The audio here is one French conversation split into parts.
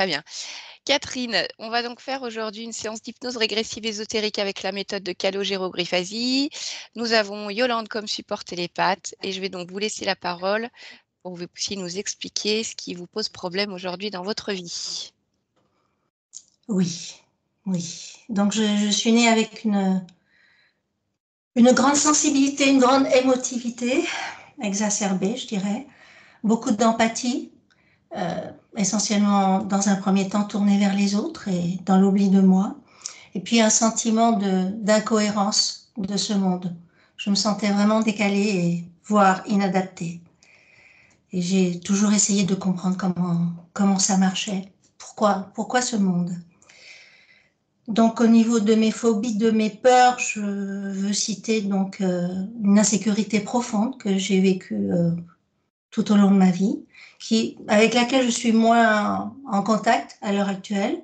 Très bien. Catherine, on va donc faire aujourd'hui une séance d'hypnose régressive ésotérique avec la méthode de calogérographasie. Nous avons Yolande comme support télépathe et je vais donc vous laisser la parole pour que vous puissiez nous expliquer ce qui vous pose problème aujourd'hui dans votre vie. Oui, oui. Donc je suis née avec une grande sensibilité, une grande émotivité, exacerbée, je dirais. Beaucoup d'empathie, essentiellement dans un premier temps tournée vers les autres et dans l'oubli de moi. Et puis un sentiment d'incohérence de ce monde. Je me sentais vraiment décalée et voire inadaptée. Et j'ai toujours essayé de comprendre comment ça marchait. Pourquoi ce monde? Donc au niveau de mes phobies, de mes peurs, je veux citer donc une insécurité profonde que j'ai vécue tout au long de ma vie, avec laquelle je suis moins en contact à l'heure actuelle.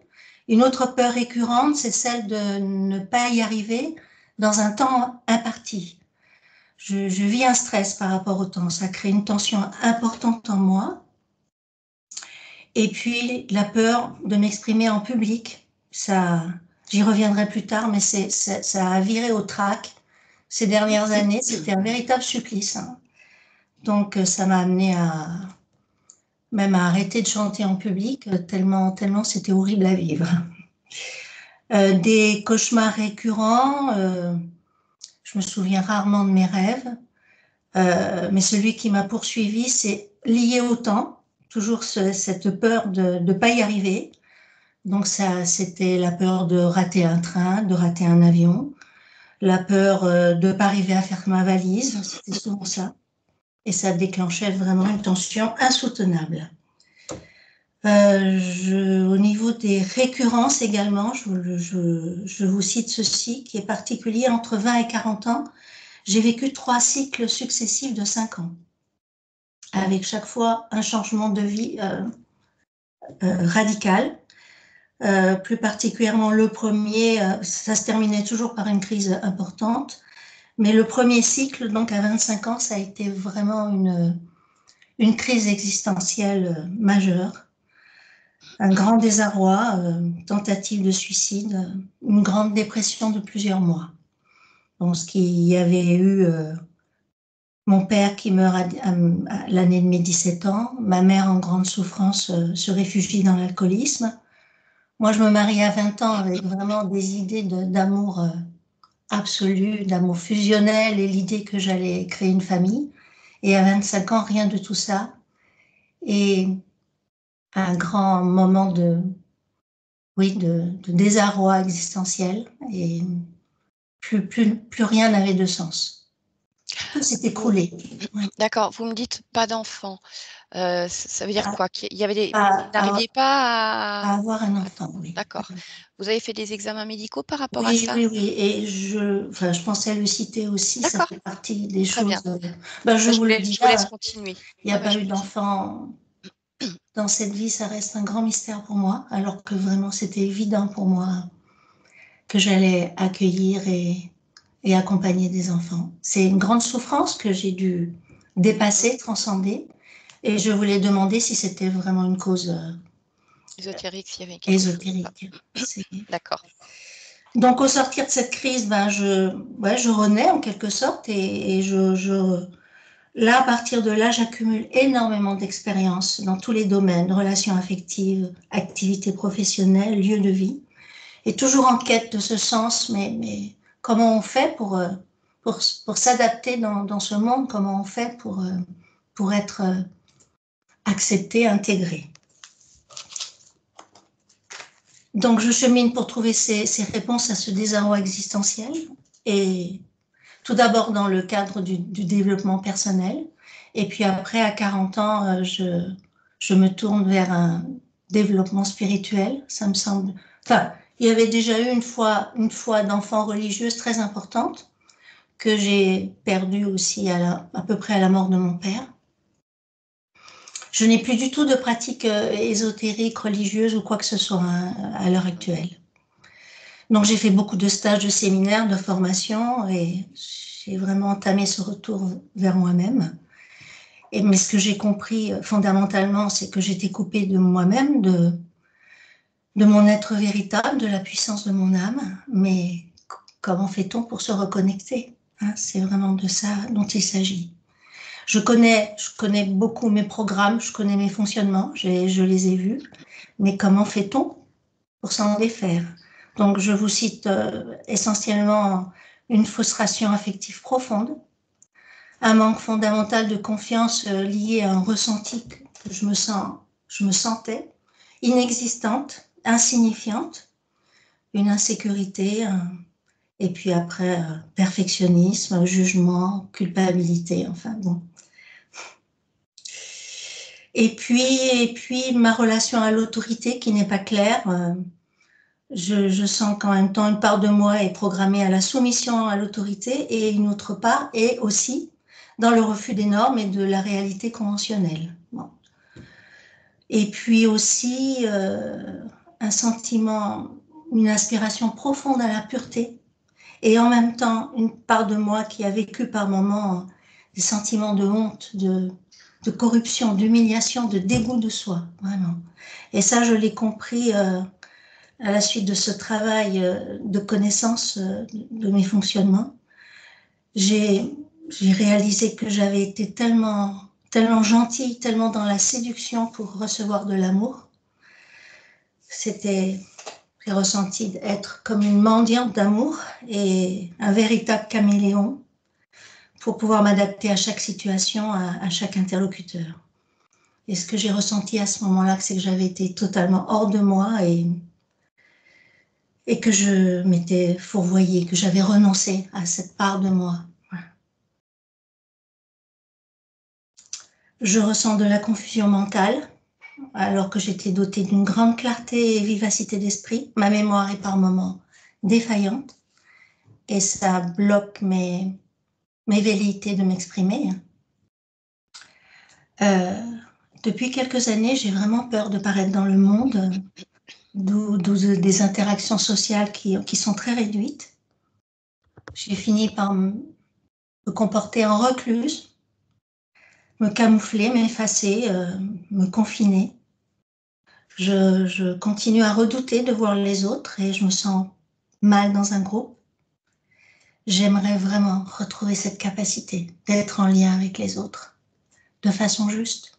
Une autre peur récurrente, c'est celle de ne pas y arriver dans un temps imparti. Je vis un stress par rapport au temps, ça crée une tension importante en moi. Et puis la peur de m'exprimer en public, ça, j'y reviendrai plus tard, mais ça a viré au trac ces dernières années. C'était un véritable supplice, hein. Donc ça m'a amené même à arrêter de chanter en public, tellement c'était horrible à vivre. Des cauchemars récurrents, je me souviens rarement de mes rêves, mais celui qui m'a poursuivi, c'est lié au temps, toujours cette peur de ne pas y arriver. Donc ça, c'était la peur de rater un train, de rater un avion, la peur de ne pas arriver à faire ma valise, c'était souvent ça. Et ça déclenchait vraiment une tension insoutenable. Au niveau des récurrences également, je vous cite ceci qui est particulier. Entre 20 et 40 ans, j'ai vécu 3 cycles successifs de 5 ans, avec chaque fois un changement de vie radical. Plus particulièrement le premier, ça se terminait toujours par une crise importante. Mais le premier cycle, donc à 25 ans, ça a été vraiment une crise existentielle majeure. Un grand désarroi, tentative de suicide, une grande dépression de plusieurs mois. Donc, ce qu'il y avait eu mon père qui meurt à l'année de mes 17 ans, ma mère en grande souffrance se réfugie dans l'alcoolisme. Moi, je me marie à 20 ans avec vraiment des idées d'amour absolu, d'amour fusionnel et l'idée que j'allais créer une famille. Et à 25 ans, rien de tout ça. Et un grand moment de désarroi existentiel et plus rien n'avait de sens. Tout s'est écroulé. Oui. D'accord, vous me dites pas d'enfant. Ça veut dire quoi? Qu'il y avait Vous n'arriviez pas à avoir un enfant, oui. D'accord. Vous avez fait des examens médicaux par rapport à Oui, ça? oui, oui. Et je pensais le citer aussi, ça D'accord, fait partie des très bien. choses. Je vous le dis Je vous laisse là, continuer. il n'y a pas eu d'enfant dans cette vie, ça reste un grand mystère pour moi, alors que vraiment c'était évident pour moi que j'allais accueillir et accompagner des enfants. C'est une grande souffrance que j'ai dû dépasser, transcender, et je voulais demander si c'était vraiment une cause Ésotérique, s'il y avait quelque chose. ésotérique. D'accord. Donc au sortir de cette crise, je renais en quelque sorte, et là, à partir de là, j'accumule énormément d'expériences dans tous les domaines, relations affectives, activités professionnelles, lieux de vie, et toujours en quête de ce sens, mais comment on fait pour s'adapter dans ce monde, comment on fait pour être accepté, intégré. Donc je chemine pour trouver ces réponses à ce désarroi existentiel, et tout d'abord dans le cadre du développement personnel, et puis après, à 40 ans, je me tourne vers un développement spirituel, ça me semble... Enfin, il y avait déjà eu une foi d'enfant religieuse très importante, que j'ai perdue aussi à peu près à la mort de mon père. Je n'ai plus du tout de pratique ésotérique, religieuse ou quoi que ce soit à l'heure actuelle. Donc j'ai fait beaucoup de stages, de séminaires, de formations, et j'ai vraiment entamé ce retour vers moi-même. Mais ce que j'ai compris fondamentalement, c'est que j'étais coupée de moi-même, de mon être véritable, de la puissance de mon âme, mais comment fait-on pour se reconnecter, hein? C'est vraiment de ça dont il s'agit. Je connais beaucoup mes programmes, je connais mes fonctionnements, je les ai vus, mais comment fait-on pour s'en défaire? Donc je vous cite essentiellement une frustration affective profonde, un manque fondamental de confiance lié à un ressenti que je me sentais inexistante, insignifiante, une insécurité, et puis après perfectionnisme, jugement, culpabilité, enfin bon. Et puis ma relation à l'autorité qui n'est pas claire. Je sens qu'en même temps, une part de moi est programmée à la soumission à l'autorité et une autre part est aussi dans le refus des normes et de la réalité conventionnelle. Bon. Et puis aussi un sentiment, une aspiration profonde à la pureté et en même temps une part de moi qui a vécu par moments des sentiments de honte, de corruption, d'humiliation, de dégoût de soi, vraiment. Et ça, je l'ai compris à la suite de ce travail de connaissance de mes fonctionnements. J'ai réalisé que j'avais été tellement gentille, tellement dans la séduction pour recevoir de l'amour. J'ai ressenti être comme une mendiante d'amour et un véritable caméléon pour pouvoir m'adapter à chaque situation, à chaque interlocuteur. Et ce que j'ai ressenti à ce moment-là, c'est que j'avais été totalement hors de moi et que je m'étais fourvoyée, que j'avais renoncé à cette part de moi. Je ressens de la confusion mentale, alors que j'étais dotée d'une grande clarté et vivacité d'esprit. Ma mémoire est par moments défaillante et ça bloque mes velléités de m'exprimer. Depuis quelques années, j'ai vraiment peur de paraître dans le monde, d'où des interactions sociales qui sont très réduites. J'ai fini par me comporter en recluse, me camoufler, m'effacer, me confiner. Je continue à redouter de voir les autres et je me sens mal dans un groupe. J'aimerais vraiment retrouver cette capacité d'être en lien avec les autres de façon juste.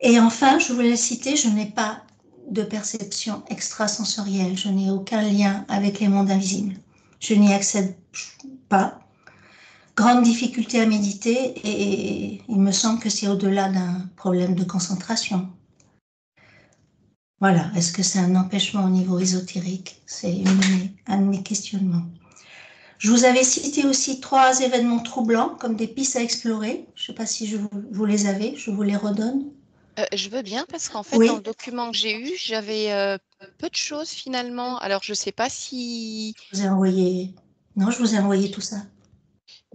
Et enfin, je voulais le citer, je n'ai pas de perception extrasensorielle, je n'ai aucun lien avec les mondes invisibles. Je n'y accède pas. Grande difficulté à méditer et il me semble que c'est au-delà d'un problème de concentration. Voilà, est-ce que c'est un empêchement au niveau ésotérique? C'est un de mes questionnements. Je vous avais cité aussi 3 événements troublants comme des pistes à explorer. Je ne sais pas si vous les avez, je vous les redonne. Je veux bien parce qu'en fait, dans le Oui, document que j'ai eu, j'avais peu de choses finalement. Alors, je ne sais pas si... je vous ai envoyé. Non, je vous ai envoyé tout ça.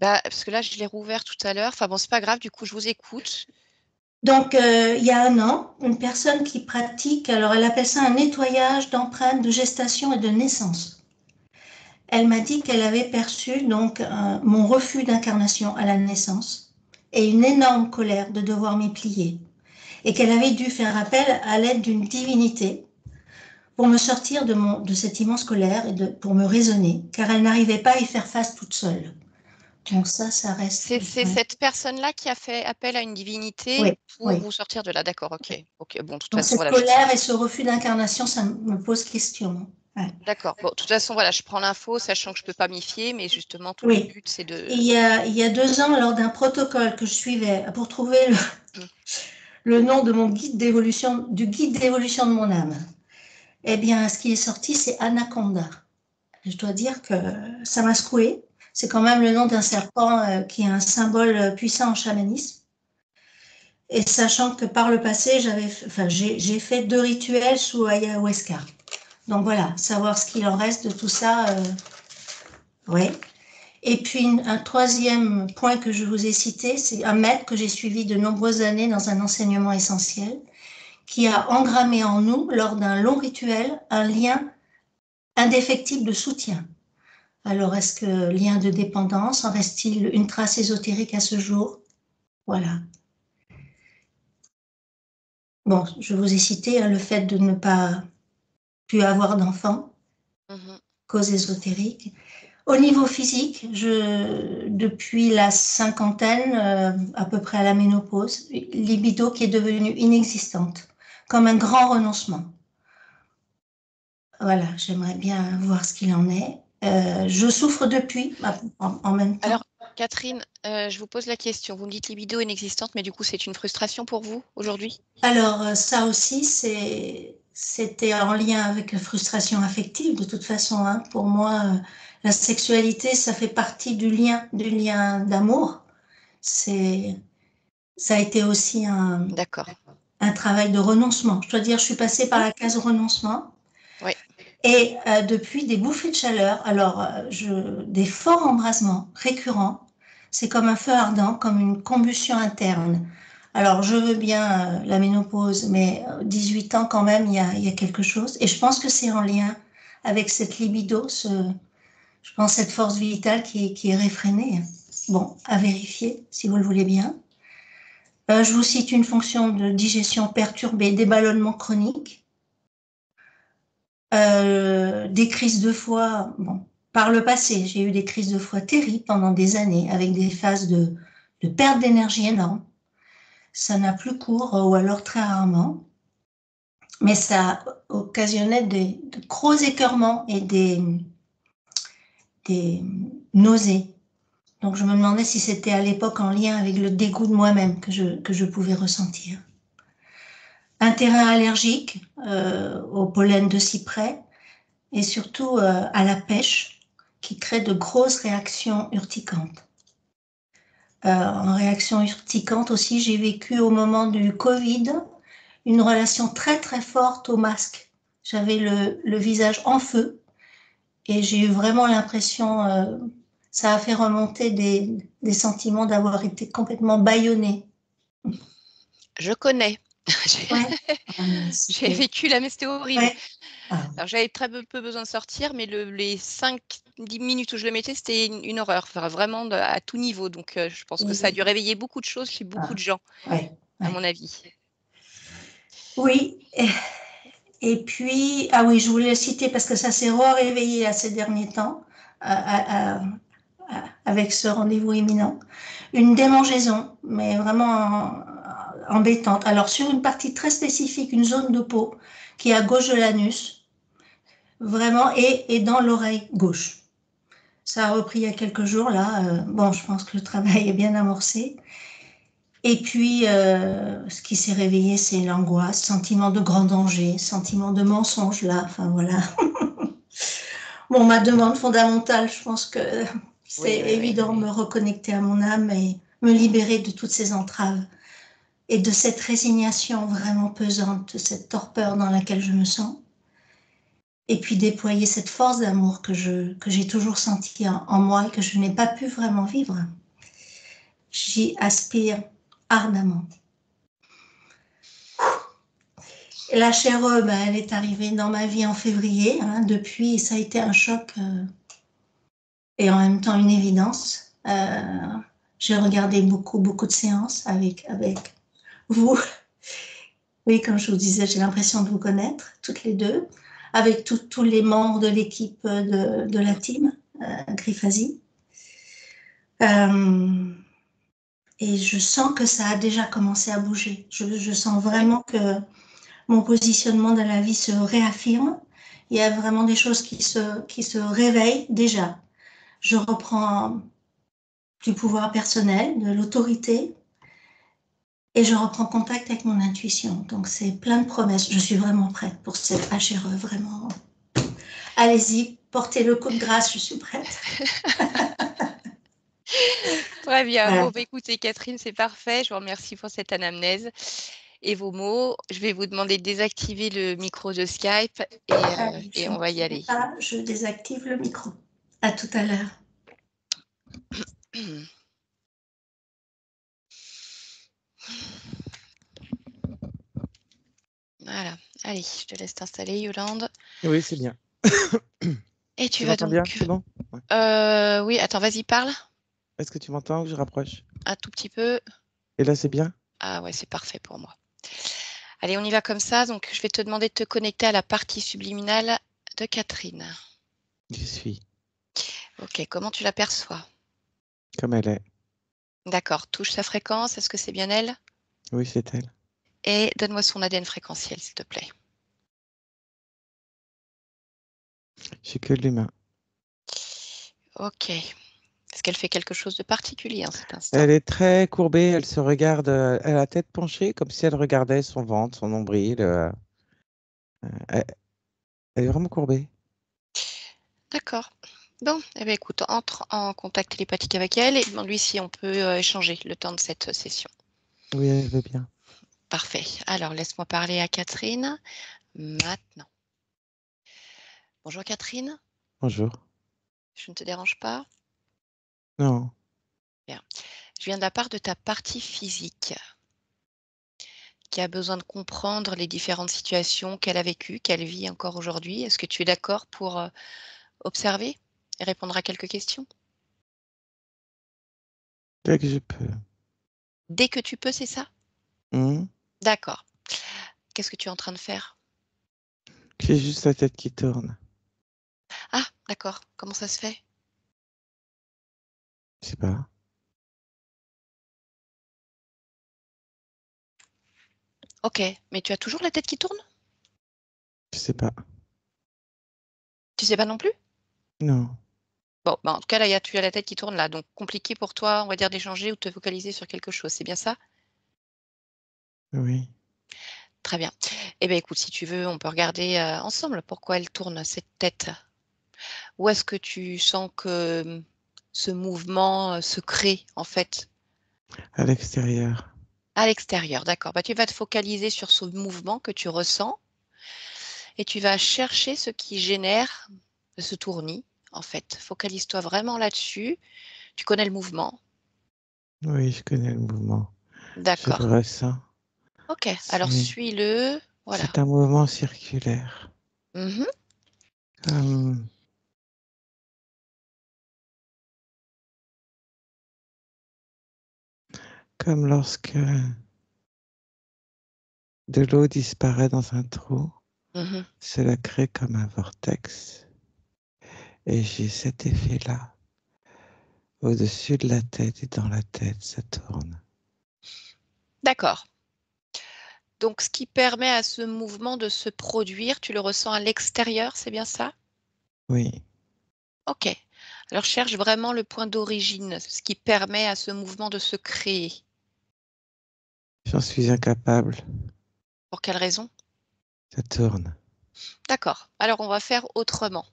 Bah, parce que là, je l'ai rouvert tout à l'heure. Enfin bon, c'est pas grave, du coup, je vous écoute. Donc, il y a un an, une personne qui pratique, alors elle appelle ça un nettoyage d'empreintes de gestation et de naissance. Elle m'a dit qu'elle avait perçu donc mon refus d'incarnation à la naissance et une énorme colère de devoir m'y plier et qu'elle avait dû faire appel à l'aide d'une divinité pour me sortir de cette immense colère et pour me raisonner, car elle n'arrivait pas à y faire face toute seule. Donc ça reste... C'est Ouais. cette personne-là qui a fait appel à une Oui, divinité pour oui. vous sortir de là. D'accord, ok. Ok, bon, de toute Donc façon, cette voilà. colère et ce refus d'incarnation, ça me pose question. Ouais. D'accord. Bon, de toute façon, voilà, je prends l'info, sachant que je peux pas m'y fier, mais justement, tout le Oui. but, c'est Et de... il y a 2 ans, lors d'un protocole que je suivais pour trouver Mm. le nom de mon guide d'évolution, du guide d'évolution de mon âme, eh bien, ce qui est sorti, c'est Anaconda. Je dois dire que ça m'a secoué. C'est quand même le nom d'un serpent qui est un symbole puissant en chamanisme. Et sachant que par le passé, j'ai fait 2 rituels sous ayahuasca. Donc voilà, savoir ce qu'il en reste de tout ça, ouais. Et puis un troisième point que je vous ai cité, c'est un maître que j'ai suivi de nombreuses années dans un enseignement essentiel, qui a engrammé en nous, lors d'un long rituel, un lien indéfectible de soutien. Alors, est-ce que lien de dépendance, en reste-t-il une trace ésotérique à ce jour? Voilà. bon, je vous ai cité le fait de ne pas plus avoir d'enfants, cause ésotérique. Au niveau physique, depuis la cinquantaine, à peu près à la ménopause, libido qui est devenue inexistante, comme un grand renoncement. Voilà, j'aimerais bien voir ce qu'il en est. Je souffre depuis, en même temps. Alors, Catherine, je vous pose la question. Vous me dites libido inexistante, mais du coup, c'est une frustration pour vous aujourd'hui? Alors, ça aussi, c'était en lien avec la frustration affective, de toute façon. Hein. Pour moi, la sexualité, ça fait partie du lien d'amour. Ça a été aussi D'accord. un travail de renoncement. Je dois dire, je suis passée par la case renoncement. Oui. Et depuis, des bouffées de chaleur, alors des forts embrasements récurrents, c'est comme un feu ardent, comme une combustion interne. Alors, je veux bien la ménopause, mais 18 ans quand même, il y a quelque chose. Et je pense que c'est en lien avec cette libido, je pense cette force vitale qui est réfrénée. Bon, à vérifier, si vous le voulez bien. Je vous cite une fonction de digestion perturbée, des ballonnements chroniques, des crises de foie. Bon, par le passé, j'ai eu des crises de foie terribles pendant des années, avec des phases de perte d'énergie énorme. Ça n'a plus cours, ou alors très rarement. Mais ça occasionnait de gros écœurements et des nausées. Donc je me demandais si c'était à l'époque en lien avec le dégoût de moi-même que je pouvais ressentir. Un terrain allergique au pollen de cyprès et surtout à la pêche qui crée de grosses réactions urticantes. En réaction urticante aussi, j'ai vécu au moment du Covid une relation très très forte au masque. J'avais le visage en feu et j'ai eu vraiment l'impression, ça a fait remonter des sentiments d'avoir été complètement bâillonnée. Je connais. Ouais. Ah, J'ai vécu là, mais c'était horrible. Ouais. Ah. Alors, j'avais très peu besoin de sortir, mais les 5-10 minutes où je le mettais, c'était une horreur. Enfin, vraiment à tout niveau. Donc, je pense que ça a dû réveiller beaucoup de choses chez beaucoup de gens, Ouais, à ouais. mon avis. Oui. Et puis, ah oui, je voulais le citer parce que ça s'est réveillé à ces derniers temps, avec ce rendez-vous imminent. Une démangeaison, mais vraiment embêtante. Alors, sur une partie très spécifique, une zone de peau qui est à gauche de l'anus, vraiment, et dans l'oreille gauche. Ça a repris il y a quelques jours, là. Bon, je pense que le travail est bien amorcé. Et puis, ce qui s'est réveillé, c'est l'angoisse, sentiment de grand danger, sentiment de mensonge, là. Enfin, voilà. Bon, ma demande fondamentale, je pense que c'est évident, me reconnecter à mon âme et me libérer de toutes ces entraves et de cette résignation vraiment pesante, de cette torpeur dans laquelle je me sens. Et puis déployer cette force d'amour que j'ai toujours sentie en moi et que je n'ai pas pu vraiment vivre. J'y aspire ardemment. Et la chère, elle est arrivée dans ma vie en février. Hein, depuis, ça a été un choc et en même temps une évidence. J'ai regardé beaucoup de séances avec vous. Oui, comme je vous disais, j'ai l'impression de vous connaître, toutes les deux, avec tous les membres de l'équipe de la team, Griffasie. Et je sens que ça a déjà commencé à bouger. Je sens vraiment que mon positionnement dans la vie se réaffirme. Il y a vraiment des choses qui se réveillent déjà. Je reprends du pouvoir personnel, de l'autorité, et je reprends contact avec mon intuition. Donc c'est plein de promesses. Je suis vraiment prête pour cette HRE, vraiment. Allez-y, portez le coup de grâce, je suis prête. Très bien. Voilà. Bon, bah, écoutez, Catherine, c'est parfait. Je vous remercie pour cette anamnèse et vos mots. Je vais vous demander de désactiver le micro de Skype et on va y aller. Je désactive le micro. À tout à l'heure. Voilà. Allez, je te laisse t'installer, Yolande. Oui, c'est bien. Et tu Tu vas m'entends donc. bien? C'est bon? Oui, attends, vas-y, parle. Est-ce que tu m'entends ou que je rapproche? Un tout petit peu. Et là, c'est bien? Ah ouais, c'est parfait pour moi. Allez, on y va comme ça. Donc, je vais te demander de te connecter à la partie subliminale de Catherine. J'y suis, Ok, comment tu l'aperçois? comme elle est. D'accord, touche sa fréquence, est-ce que c'est bien elle? Oui, c'est elle. Et donne-moi son ADN fréquentiel, s'il te plaît. J'ai que l'humain. Ok. Est-ce qu'elle fait quelque chose de particulier en cet instant? Elle est très courbée, elle se regarde, elle a la tête penchée comme si elle regardait son ventre, son nombril. Elle, elle est vraiment courbée. D'accord. Bon, eh bien, écoute, entre en contact télépathique avec elle et demande-lui si on peut échanger le temps de cette session. Oui, elle veut bien. Parfait. Alors, laisse-moi parler à Catherine maintenant. Bonjour Catherine, Bonjour. je ne te dérange pas? Non, Bien. Je viens de la part de ta partie physique qui a besoin de comprendre les différentes situations qu'elle a vécues, qu'elle vit encore aujourd'hui. Est-ce que tu es d'accord pour observer et répondre à quelques questions? dès que je peux. Dès que tu peux, c'est ça? Hmm. D'accord. Qu'est-ce que tu es en train de faire? J'ai juste la tête qui tourne. Ah, d'accord. Comment ça se fait? Je sais pas. Ok, mais tu as toujours la tête qui tourne? Je sais pas. Tu sais pas non plus? Non. Bon, bah, en tout cas, là, tu as la tête qui tourne là, donc compliqué pour toi, on va dire, d'échanger ou de te focaliser sur quelque chose, c'est bien ça? Oui. Très bien. Eh bien, écoute, si tu veux, on peut regarder ensemble pourquoi elle tourne cette tête. Où est-ce que tu sens que ce mouvement se crée, en fait? À l'extérieur. À l'extérieur, d'accord. Bah, tu vas te focaliser sur ce mouvement que tu ressens et tu vas chercher ce qui génère ce tournis, en fait. Focalise-toi vraiment là-dessus. Tu connais le mouvement. Oui, je connais le mouvement. Je le D'accord. ressens. Ok, alors C'est, suis-le. Voilà. c'est un mouvement circulaire. Mhm. Comme, comme lorsque de l'eau disparaît dans un trou, Mhm. cela crée comme un vortex. Et j'ai cet effet-là. Au-dessus de la tête et dans la tête, ça tourne. D'accord. Donc, ce qui permet à ce mouvement de se produire, tu le ressens à l'extérieur, c'est bien ça? Oui, Ok. Alors, cherche vraiment le point d'origine, ce qui permet à ce mouvement de se créer. j'en suis incapable. Pour quelle raison? Ça tourne. D'accord. Alors, on va faire autrement.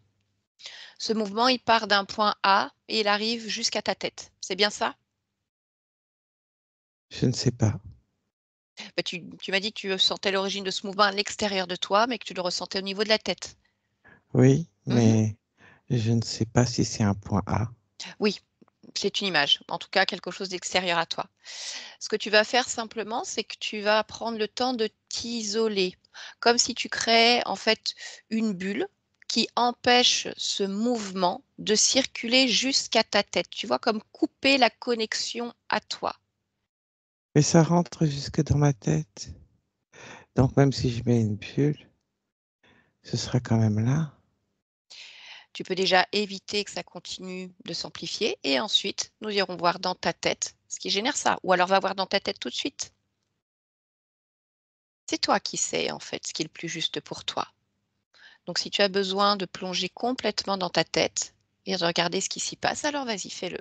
Ce mouvement, il part d'un point A et il arrive jusqu'à ta tête. C'est bien ça? Je ne sais pas. Bah, tu m'as dit que tu sentais l'origine de ce mouvement à l'extérieur de toi, mais que tu le ressentais au niveau de la tête. Oui, Mhm. mais je ne sais pas si c'est un point A. Oui, c'est une image, en tout cas quelque chose d'extérieur à toi. Ce que tu vas faire simplement, c'est que tu vas prendre le temps de t'isoler, comme si tu créais en fait une bulle qui empêche ce mouvement de circuler jusqu'à ta tête. Tu vois, comme couper la connexion à toi. Mais ça rentre jusque dans ma tête. Donc même si je mets une bulle, ce sera quand même là. Tu peux déjà éviter que ça continue de s'amplifier et ensuite nous irons voir dans ta tête ce qui génère ça. Ou alors va voir dans ta tête tout de suite. C'est toi qui sais en fait ce qui est le plus juste pour toi. Donc si tu as besoin de plonger complètement dans ta tête et de regarder ce qui s'y passe, alors vas-y, fais-le.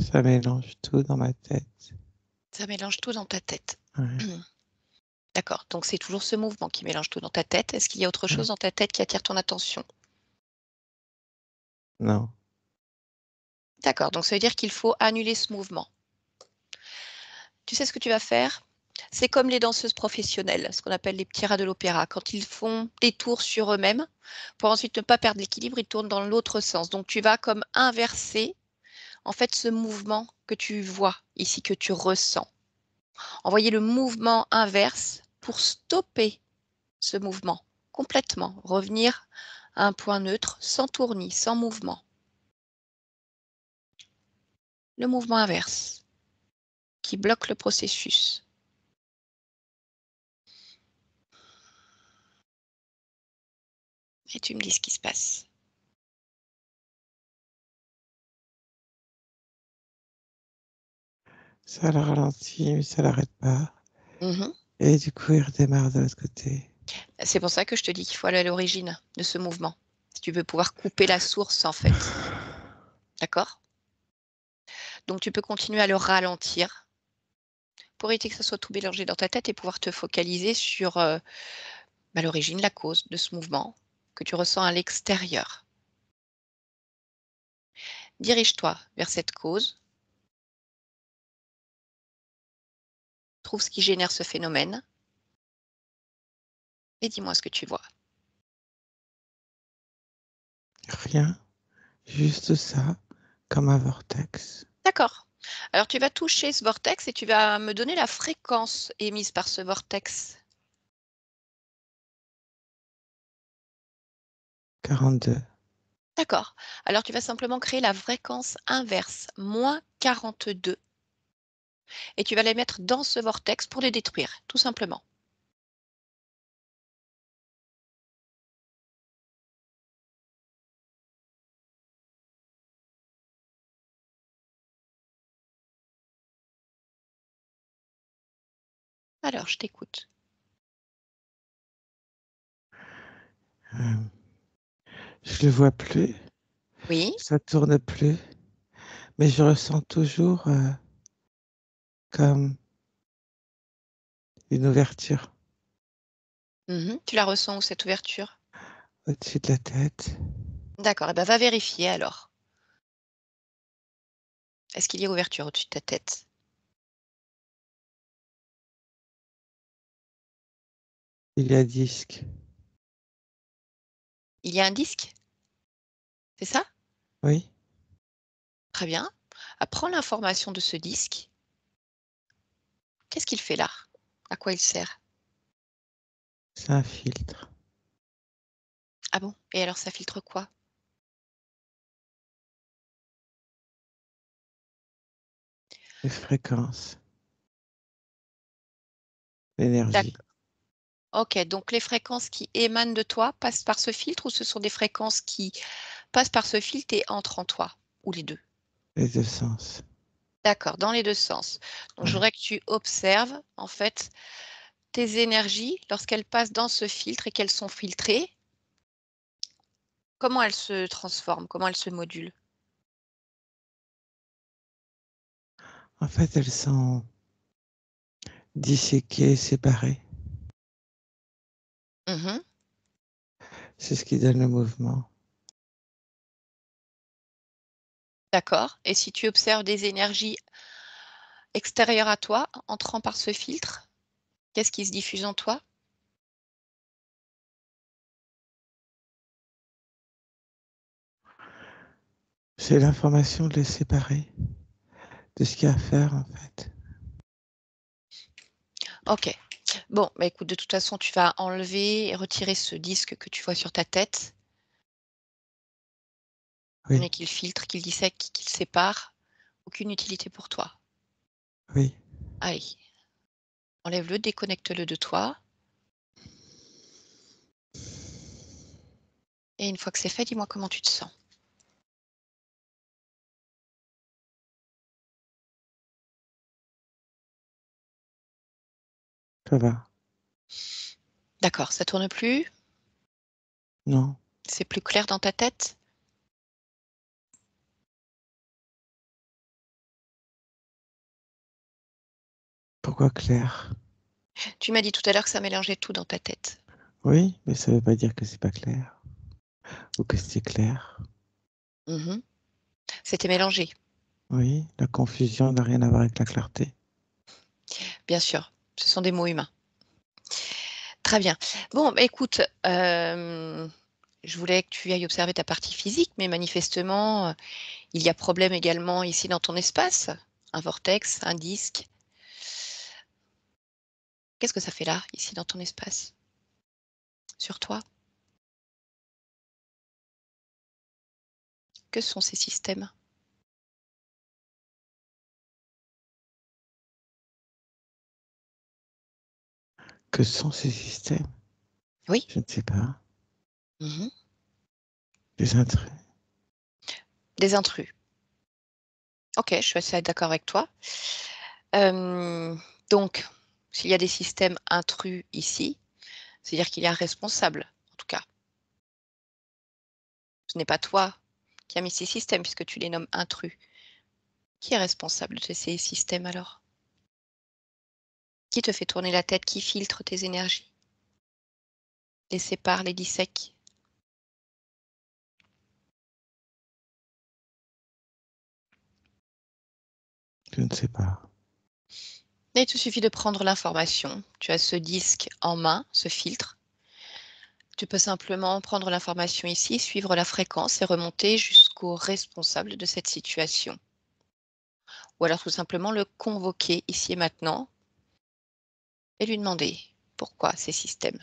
Ça mélange tout dans ma tête. Ça mélange tout dans ta tête. Ouais, D'accord, donc c'est toujours ce mouvement qui mélange tout dans ta tête. Est-ce qu'il y a autre ouais. chose dans ta tête qui attire ton attention? Non. D'accord, donc ça veut dire qu'il faut annuler ce mouvement. Tu sais ce que tu vas faire? C'est comme les danseuses professionnelles, ce qu'on appelle les petits rats de l'opéra. Quand ils font des tours sur eux-mêmes, pour ensuite ne pas perdre l'équilibre, ils tournent dans l'autre sens. Donc tu vas comme inverser en fait ce mouvement que tu vois ici, que tu ressens. Envoyer le mouvement inverse pour stopper ce mouvement complètement. Revenir à un point neutre, sans tournis, sans mouvement. Le mouvement inverse, qui bloque le processus. Et tu me dis ce qui se passe. Ça le ralentit, mais ça l'arrête pas. Mhm. Et du coup, il redémarre de l'autre côté. C'est pour ça que je te dis qu'il faut aller à l'origine de ce mouvement. Si tu veux pouvoir couper la source, en fait. D'accord? Donc, tu peux continuer à le ralentir pour éviter que ça soit tout mélangé dans ta tête et pouvoir te focaliser sur l'origine, la cause de ce mouvement que tu ressens à l'extérieur. Dirige-toi vers cette cause. Trouve ce qui génère ce phénomène et dis-moi ce que tu vois. Rien, juste ça, comme un vortex. D'accord. Alors, tu vas toucher ce vortex et tu vas me donner la fréquence émise par ce vortex. 42. D'accord. Alors, tu vas simplement créer la fréquence inverse, moins 42. Et tu vas les mettre dans ce vortex pour les détruire, tout simplement. Alors, je t'écoute. Je le vois plus, Oui. ça tourne plus, mais je ressens toujours comme une ouverture Tu la ressens où, cette ouverture? au-dessus de la tête. D'accord. Et ben, va vérifier alors. Est-ce qu'il y a ouverture au-dessus de ta tête? Il y a disque. Il y a un disque? C'est ça? Oui, Très bien. Ah, prends l'information de ce disque. Qu'est-ce qu'il fait là? À quoi il sert? c'est un filtre. Ah bon? Et alors, ça filtre quoi? Les fréquences, l'énergie. D'accord. Ok, donc les fréquences qui émanent de toi passent par ce filtre ou ce sont des fréquences qui passent par ce filtre et entrent en toi? Ou les deux? Les deux sens. D'accord, dans les deux sens. Donc, je Ouais. voudrais que tu observes, en fait, tes énergies lorsqu'elles passent dans ce filtre et qu'elles sont filtrées. Comment elles se transforment? Comment elles se modulent? En fait, elles sont disséquées, séparées. Mmh. C'est ce qui donne le mouvement. D'accord, et si tu observes des énergies extérieures à toi, entrant par ce filtre, qu'est-ce qui se diffuse en toi? C'est l'information de les séparer de ce qu'il y a à faire, en fait. OK. Bon, bah, écoute, de toute façon, tu vas enlever et retirer ce disque que tu vois sur ta tête. Mais Oui, qu'il filtre, qu'il dissèque, qu'il sépare, aucune utilité pour toi. oui. Allez, enlève-le, déconnecte-le de toi et une fois que c'est fait, dis-moi comment tu te sens? Ça va. D'accord, ça tourne plus? Non. C'est plus clair dans ta tête? Pourquoi clair? Tu m'as dit tout à l'heure que ça mélangeait tout dans ta tête. Oui, mais ça veut pas dire que c'est pas clair ou que c'est clair. Mmh. C'était mélangé, Oui, la confusion n'a rien à voir avec la clarté. bien sûr, ce sont des mots humains. Très bien. Bon, bah, écoute, je voulais que tu ailles observer ta partie physique, mais manifestement, il y a problème également ici dans ton espace. Un vortex, un disque. Qu'est-ce que ça fait là, ici dans ton espace? Sur toi? Que sont ces systèmes? Que sont ces systèmes? Oui. Je ne sais pas. Mmh. Des intrus. Des intrus. OK, je suis assez d'accord avec toi. Donc, s'il y a des systèmes intrus ici, c'est-à-dire qu'il y a un responsable, en tout cas. Ce n'est pas toi qui as mis ces systèmes puisque tu les nommes intrus. Qui est responsable de ces systèmes alors? Qui te fait tourner la tête? Qui filtre tes énergies? Les sépare, les dissèque? Je ne sais pas. Et il te suffit de prendre l'information. Tu as ce disque en main, ce filtre. Tu peux simplement prendre l'information ici, suivre la fréquence et remonter jusqu'au responsable de cette situation. Ou alors tout simplement le convoquer ici et maintenant et lui demander pourquoi ces systèmes.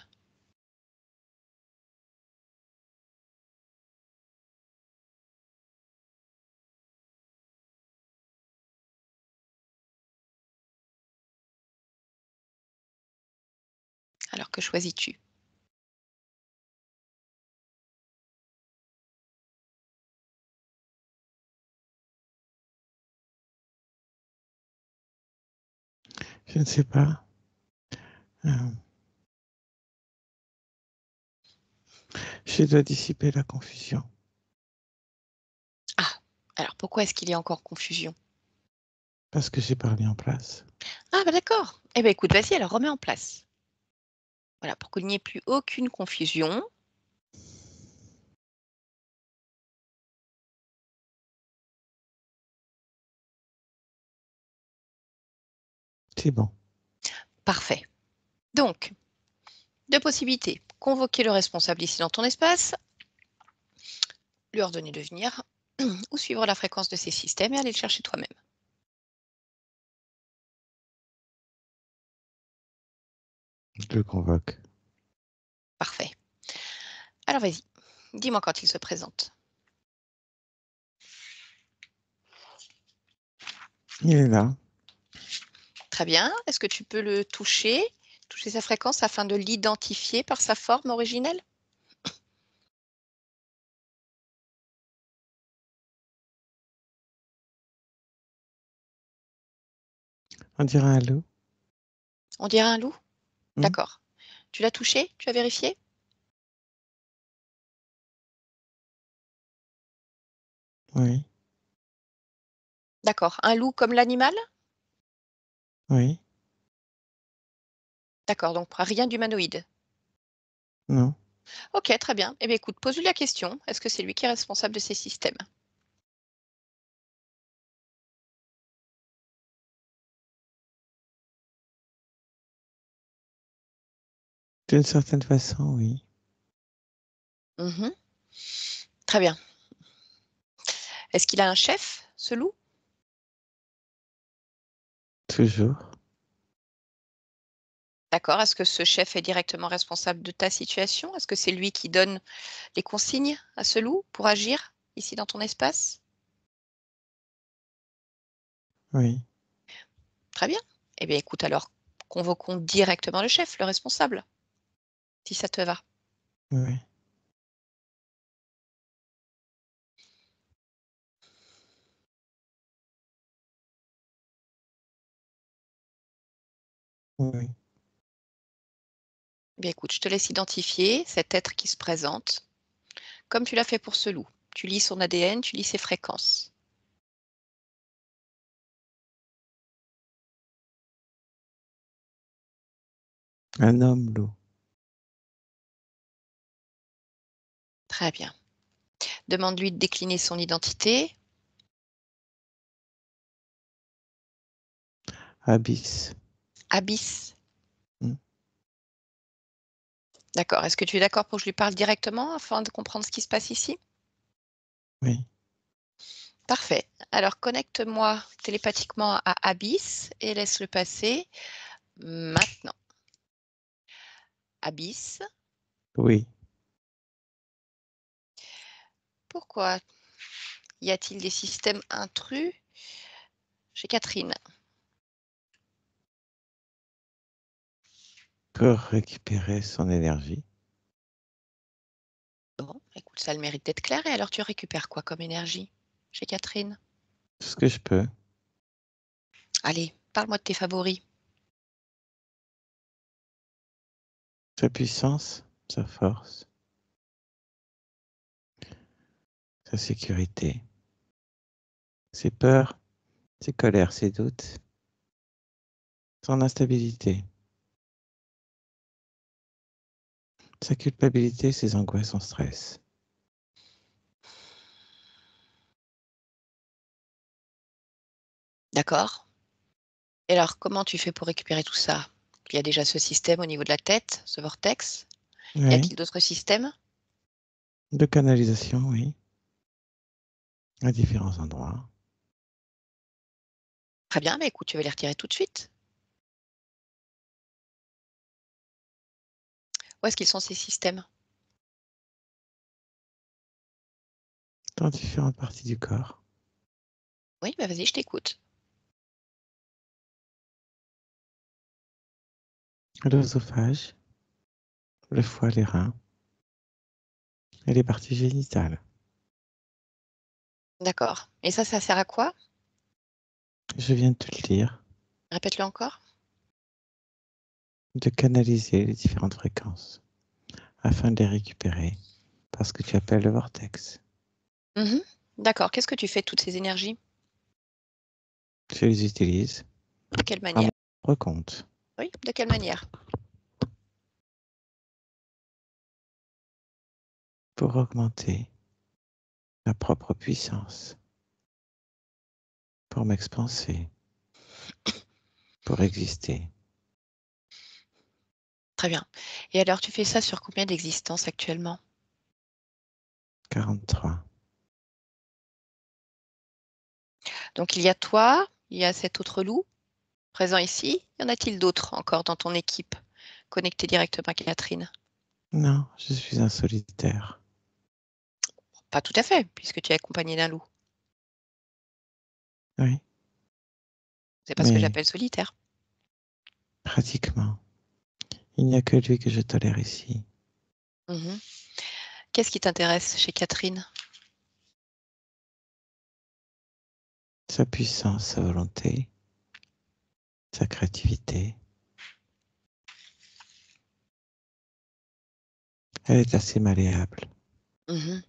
Alors que choisis-tu? Je ne sais pas. Je dois dissiper la confusion. Ah, alors pourquoi est-ce qu'il y a encore confusion? Parce que j'ai parlé en place. Ah bah d'accord. Eh bien écoute, vas-y, alors remets en place. Voilà, pour qu'il n'y ait plus aucune confusion. C'est bon. Parfait. Donc, deux possibilités. Convoquer le responsable ici dans ton espace, lui ordonner de venir, ou suivre la fréquence de ces systèmes et aller le chercher toi-même. Je le convoque. Parfait. Alors vas-y, dis-moi quand il se présente. Il est là. Très bien. Est-ce que tu peux le toucher sa fréquence afin de l'identifier par sa forme originelle? On dirait un loup. On dirait un loup? Hmm. D'accord. Tu l'as touché? Tu as vérifié? Oui. D'accord. Un loup comme l'animal? Oui. D'accord, donc rien d'humanoïde. Non. Ok, très bien. Eh bien, écoute, pose-lui la question. Est-ce que c'est lui qui est responsable de ces systèmes? D'une certaine façon, oui. Mhm. Très bien. Est-ce qu'il a un chef, ce loup? Toujours. D'accord. Est-ce que ce chef est directement responsable de ta situation? Est-ce que c'est lui qui donne les consignes à ce loup pour agir ici dans ton espace? Oui. Très bien. Eh bien, écoute, alors, convoquons directement le chef, le responsable, si ça te va. Oui. Oui. Eh bien, écoute, je te laisse identifier cet être qui se présente, comme tu l'as fait pour ce loup. Tu lis son ADN, tu lis ses fréquences. Un homme loup. Très bien. Demande-lui de décliner son identité. Abysse. Abyss. Hmm. D'accord. Est-ce que tu es d'accord pour que je lui parle directement afin de comprendre ce qui se passe ici? Oui. Parfait. Alors, connecte-moi télépathiquement à Abyss et laisse-le passer maintenant. Abyss, Oui. pourquoi Y a-t-il des systèmes intrus chez Catherine? Pour récupérer son énergie. Bon, écoute, ça a le mérite d'être clair. Et alors, tu récupères quoi comme énergie chez Catherine? Tout ce que je peux. Allez, parle-moi de tes favoris. Sa puissance, sa force, sa sécurité, ses peurs, ses colères, ses doutes, son instabilité, sa culpabilité, ses angoisses, son stress. D'accord. Et alors, comment tu fais pour récupérer tout ça? Il y a déjà ce système au niveau de la tête, ce vortex. Y Oui, a-t-il d'autres systèmes? de canalisation, oui, à différents endroits. Très bien, mais écoute, tu vas les retirer tout de suite. Où est-ce qu'ils sont ces systèmes? Dans différentes parties du corps. Oui, bah vas-y, je t'écoute. L'œsophage, le foie, les reins et les parties génitales. D'accord. Et ça sert à quoi? Je viens de te le dire, Répète-le encore. de canaliser les différentes fréquences afin de les récupérer parce que tu appelles le vortex. Mmh. D'accord. Qu'est-ce que tu fais de toutes ces énergies? Je les utilise De quelle à mon manière? propre compte Oui, de quelle manière? pour augmenter ma propre puissance, pour m'expanser, pour exister. Très bien. Et alors, tu fais ça sur combien d'existences actuellement? 43. Donc il y a toi, il y a cet autre loup présent ici. Y en a-t-il d'autres encore dans ton équipe connectés directement à Catherine? Non, je suis un solitaire. Pas tout à fait, puisque tu es accompagné d'un loup. Oui, C'est pas ce que mais j'appelle solitaire. pratiquement. Il n'y a que lui que je tolère ici. Mmh. Qu'est-ce qui t'intéresse chez Catherine? Sa puissance, sa volonté, sa créativité. Elle est assez malléable Mmh.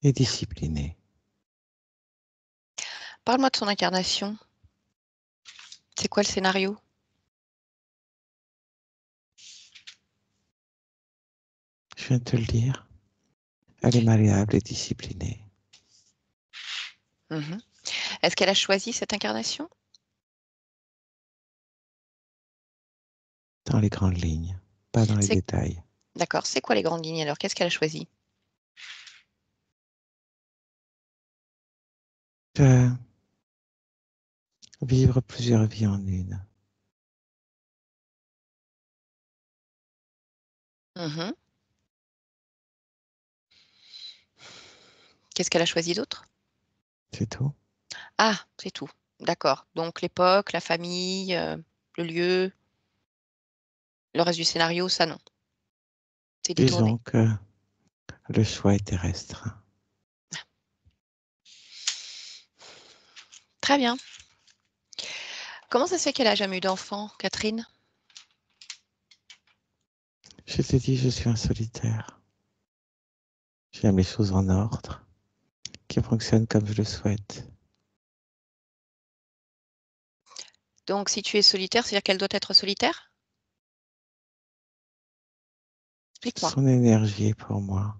et disciplinée. Parle-moi de son incarnation. C'est quoi le scénario? Je viens de te le dire. Elle est malléable et disciplinée. Mmh. Est-ce qu'elle a choisi cette incarnation? Dans les grandes lignes, pas dans les C'est détails. d'accord, c'est quoi les grandes lignes alors? Qu'est-ce qu'elle a choisi? Euh, Vivre plusieurs vies en une. Mmh. Qu'est-ce qu'elle a choisi d'autre? C'est tout. Ah, c'est tout. D'accord. Donc l'époque, la famille, le lieu, le reste du scénario, ça non. C'est détourné. Disons que le choix est terrestre. Très bien. Comment ça se fait qu'elle a jamais eu d'enfant, Catherine? Je t'ai dit, je suis un solitaire. J'aime les choses en ordre, qui fonctionnent comme je le souhaite. Donc si tu es solitaire, c'est-à-dire qu'elle doit être solitaire? Explique-moi. Son énergie est pour moi.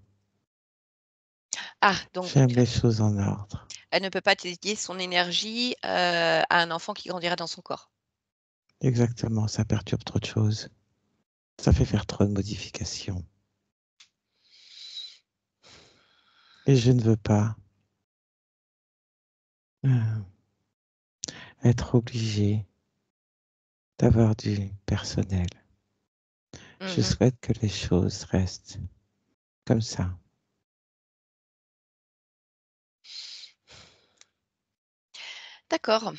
Ah, donc J'aime les choses en ordre. elle ne peut pas dédier son énergie, à un enfant qui grandirait dans son corps. Exactement, ça perturbe trop de choses. Ça fait faire trop de modifications. Et je ne veux pas euh, être obligé d'avoir du personnel. Je Mmh. souhaite que les choses restent comme ça. D'accord.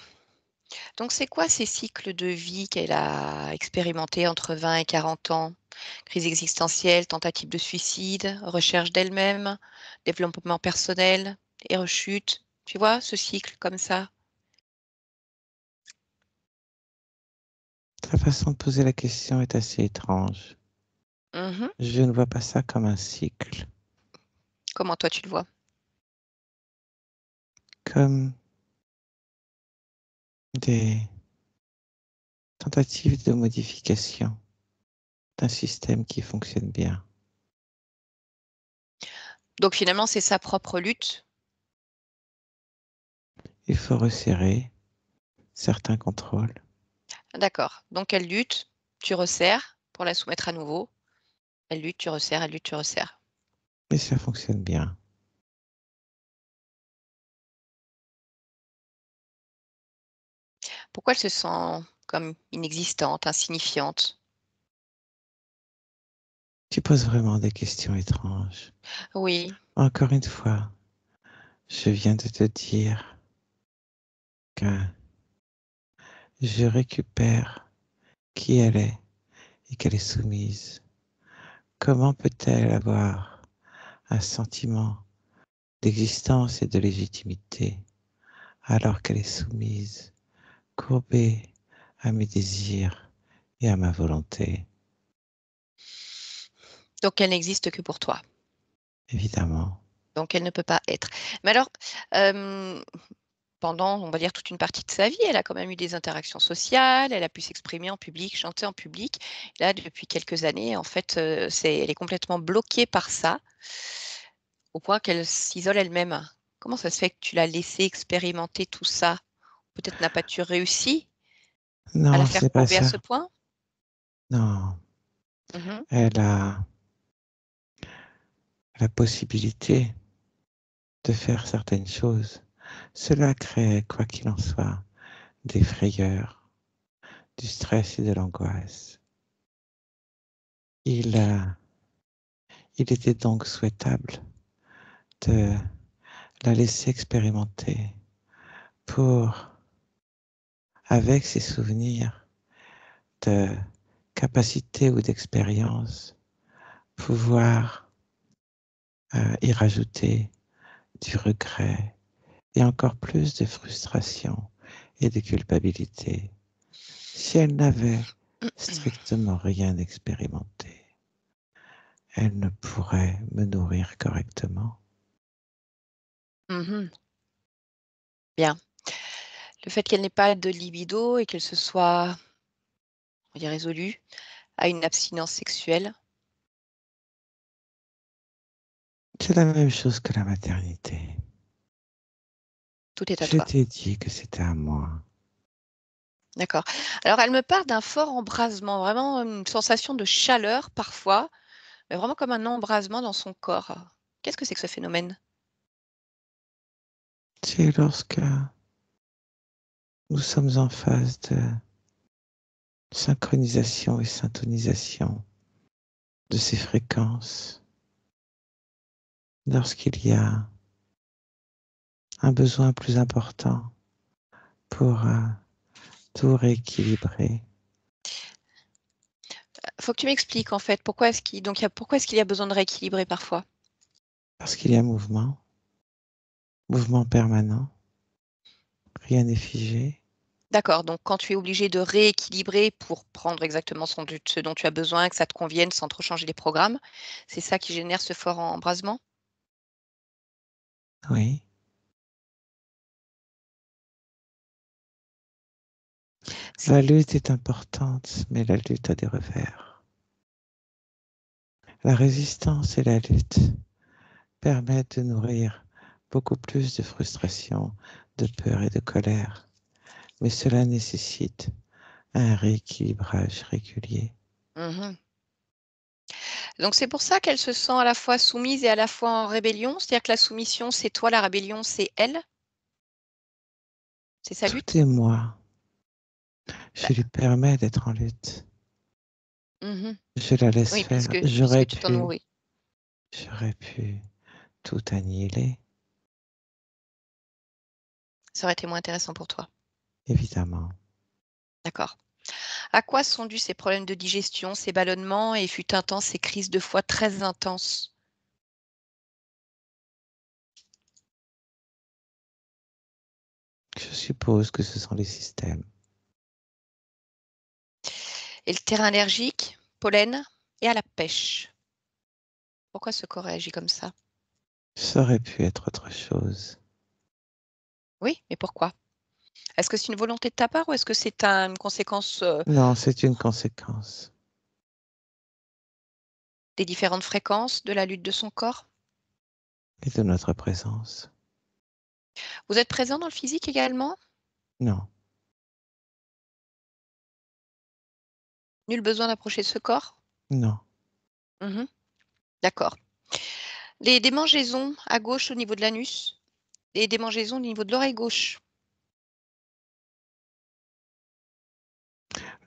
Donc c'est quoi ces cycles de vie qu'elle a expérimentés entre 20 et 40 ans? Crise existentielle, tentative de suicide, recherche d'elle-même, développement personnel et rechute. Tu vois ce cycle comme ça? Ta façon de poser la question est assez étrange. Mmh. Je ne vois pas ça comme un cycle, Comment toi tu le vois? comme des tentatives de modification d'un système qui fonctionne bien. Donc finalement, c'est sa propre lutte? Il faut resserrer certains contrôles, D'accord. Donc elle lutte, tu resserres pour la soumettre à nouveau. Elle lutte, tu resserres, elle lutte, tu resserres. mais ça fonctionne bien. Pourquoi elle se sent comme inexistante, insignifiante? Tu poses vraiment des questions étranges. Oui. Encore une fois, je viens de te dire que je récupère qui elle est et qu'elle est soumise. Comment peut-elle avoir un sentiment d'existence et de légitimité alors qu'elle est soumise, courbée à mes désirs et à ma volonté? Donc elle n'existe que pour toi. Évidemment. Donc elle ne peut pas être. Mais alors, hem, pendant, on va dire, toute une partie de sa vie, elle a quand même eu des interactions sociales, elle a pu s'exprimer en public, chanter en public. Là, depuis quelques années, en fait, elle est complètement bloquée par ça, au point qu'elle s'isole elle-même. Comment ça se fait que tu l'as laissée expérimenter tout ça? Peut-être n'a pas tu réussi à la Non, faire c'est pas courber à ce ça. point? Non, Mmh. elle a la possibilité de faire certaines choses. Cela crée, quoi qu'il en soit, des frayeurs, du stress et de l'angoisse. Il, euh, il était donc souhaitable de la laisser expérimenter pour, avec ses souvenirs de capacité ou d'expérience, pouvoir y rajouter du regret et encore plus de frustration et de culpabilité. Si elle n'avait strictement rien expérimenté, elle ne pourrait me nourrir correctement. Mmh. Bien. Le fait qu'elle n'ait pas de libido et qu'elle se soit, on va dire, résolue à une abstinence sexuelle, C'est la même chose que la maternité. tout est à Je toi. t'ai dit que c'était à moi. D'accord. Alors elle me parle d'un fort embrasement, vraiment une sensation de chaleur parfois, mais vraiment comme un embrasement dans son corps. Qu'est-ce que c'est que ce phénomène? C'est lorsque nous sommes en phase de synchronisation et syntonisation de ces fréquences, lorsqu'il y a un besoin plus important pour tout rééquilibrer, Faut que tu m'expliques en fait pourquoi est-ce qu'il y a besoin de rééquilibrer parfois? parce qu'il y a mouvement permanent, rien n'est figé. D'accord, donc quand tu es obligé de rééquilibrer pour prendre exactement ce dont tu as besoin, que ça te convienne sans trop changer les programmes, c'est ça qui génère ce fort embrasement? Oui, C la lutte est importante, mais la lutte a des revers. La résistance et la lutte permettent de nourrir beaucoup plus de frustration, de peur et de colère, mais cela nécessite un rééquilibrage régulier. Mmh. Donc c'est pour ça qu'elle se sent à la fois soumise et à la fois en rébellion? C'est-à-dire que la soumission, c'est toi, la rébellion, c'est elle? C'est sa Tout lutte? est moi. Bah, Je lui permets d'être en lutte. mmh. Je la laisse Oui, faire. puisque tu t'en nourris. J'aurais pu tout annihiler. Ça aurait été moins intéressant pour toi. évidemment. D'accord. À quoi sont dus ces problèmes de digestion, ces ballonnements et fut un temps ces crises de foie très intenses? Je suppose que ce sont les systèmes. Et le terrain allergique, pollen et à la pêche. Pourquoi ce corps réagit comme ça? Ça aurait pu être autre chose. Oui, mais pourquoi? Est-ce que c'est une volonté de ta part ou est-ce que c'est une conséquence Non, c'est une conséquence. des différentes fréquences de la lutte de son corps? Et de notre présence. Vous êtes présent dans le physique également? Non, Nul besoin d'approcher ce corps? non. Mhm. D'accord. Les démangeaisons à gauche au niveau de l'anus et des démangeaisons au niveau de l'oreille gauche.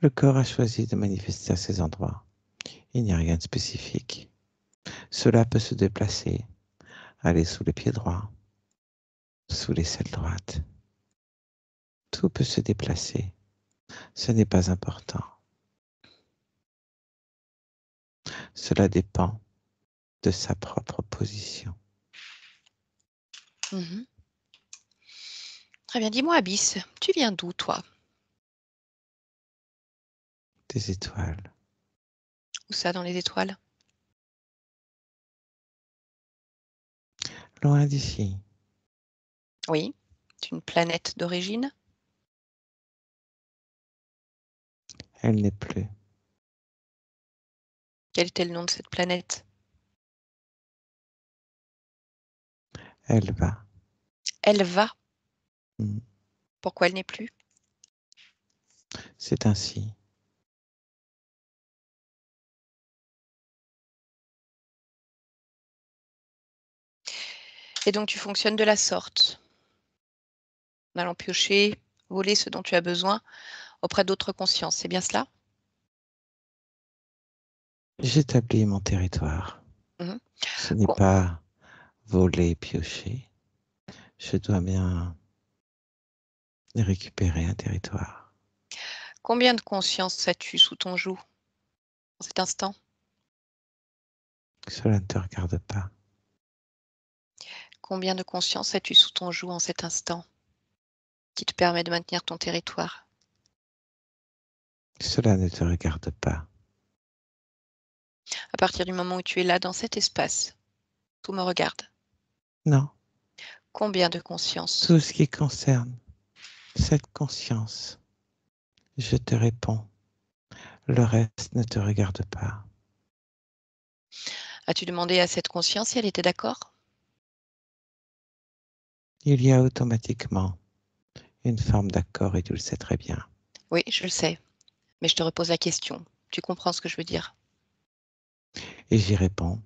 Le corps a choisi de manifester à ces endroits. Il n'y a rien de spécifique. Cela peut se déplacer, aller sous le pied droit, sous l'aisselle droite. Tout peut se déplacer. Ce n'est pas important. Cela dépend de sa propre position. Mhm. Très bien. Dis-moi, Abyss, tu viens d'où, toi? Des étoiles. Où ça, dans les étoiles? Loin d'ici. Oui. C'est une planète d'origine? Elle n'est plus. Quel était le nom de cette planète? Elle va. Elle va. Mm. Pourquoi elle n'est plus? C'est ainsi. Et donc, tu fonctionnes de la sorte, en allant piocher, voler ce dont tu as besoin auprès d'autres consciences. C'est bien cela? J'établis mon territoire. Mhm. Ce n'est Com- pas voler, piocher. Je dois bien récupérer un territoire. Combien de consciences as-tu sous ton joug en cet instant? Cela ne te regarde pas. Combien de consciences as-tu sous ton joug en cet instant qui te permet de maintenir ton territoire? Cela ne te regarde pas. À partir du moment où tu es là dans cet espace, tout me regarde. Non. Combien de consciences? Tout ce qui concerne cette conscience, je te réponds. Le reste ne te regarde pas. As-tu demandé à cette conscience si elle était d'accord? Il y a automatiquement une forme d'accord et tu le sais très bien. Oui, je le sais, mais je te repose la question. Tu comprends ce que je veux dire? Et j'y réponds.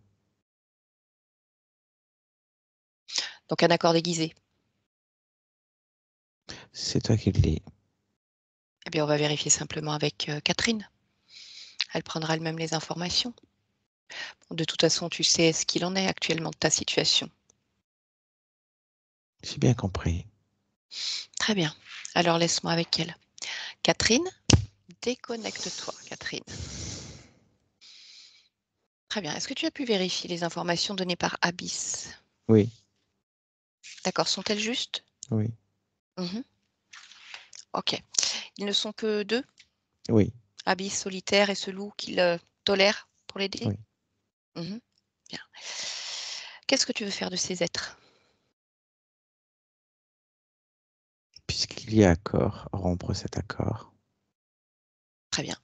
Donc un accord déguisé. C'est toi qui le dis. Eh bien, on va vérifier simplement avec Catherine. Elle prendra elle-même les informations. De toute façon, tu sais ce qu'il en est actuellement de ta situation. J'ai bien compris. Très bien. Alors laisse-moi avec elle. Catherine, déconnecte-toi, Catherine. Très bien. Est-ce que tu as pu vérifier les informations données par Abyss? Oui, D'accord, sont-elles justes? oui, Mhm. Ok. Ils ne sont que deux, oui, Abyss solitaire et ce loup qu'il tolère pour l'aider? oui. Mhm. Bien. Qu'est-ce que tu veux faire de ces êtres? Puisqu'il y a accord, rompre cet accord. Très bien.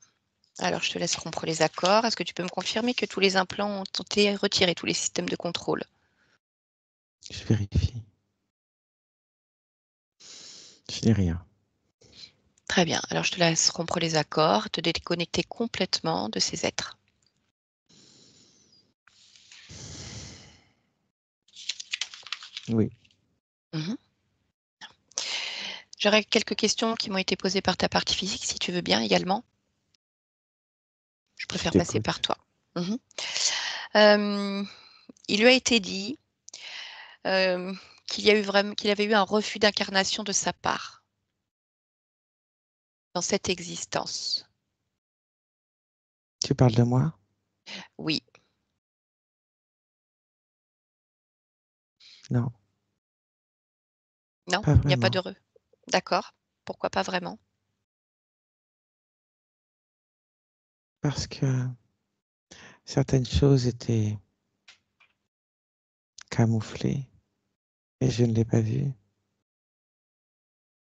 Alors, je te laisse rompre les accords. Est-ce que tu peux me confirmer que tous les implants ont été retirés, tous les systèmes de contrôle? Je vérifie. Je n'ai rien. Très bien. Alors, je te laisse rompre les accords, te déconnecter complètement de ces êtres. Oui, Mhm. J'aurais quelques questions qui m'ont été posées par ta partie physique, si tu veux bien également. Je je préfère passer par t'écoute. toi. Mhm. Il lui a été dit qu'il avait eu un refus d'incarnation de sa part dans cette existence. Tu parles de moi? Oui. Non, Non, pas il n'y a pas vraiment. de D'accord. Pourquoi pas vraiment? Parce que certaines choses étaient camouflées et je ne l'ai pas vu.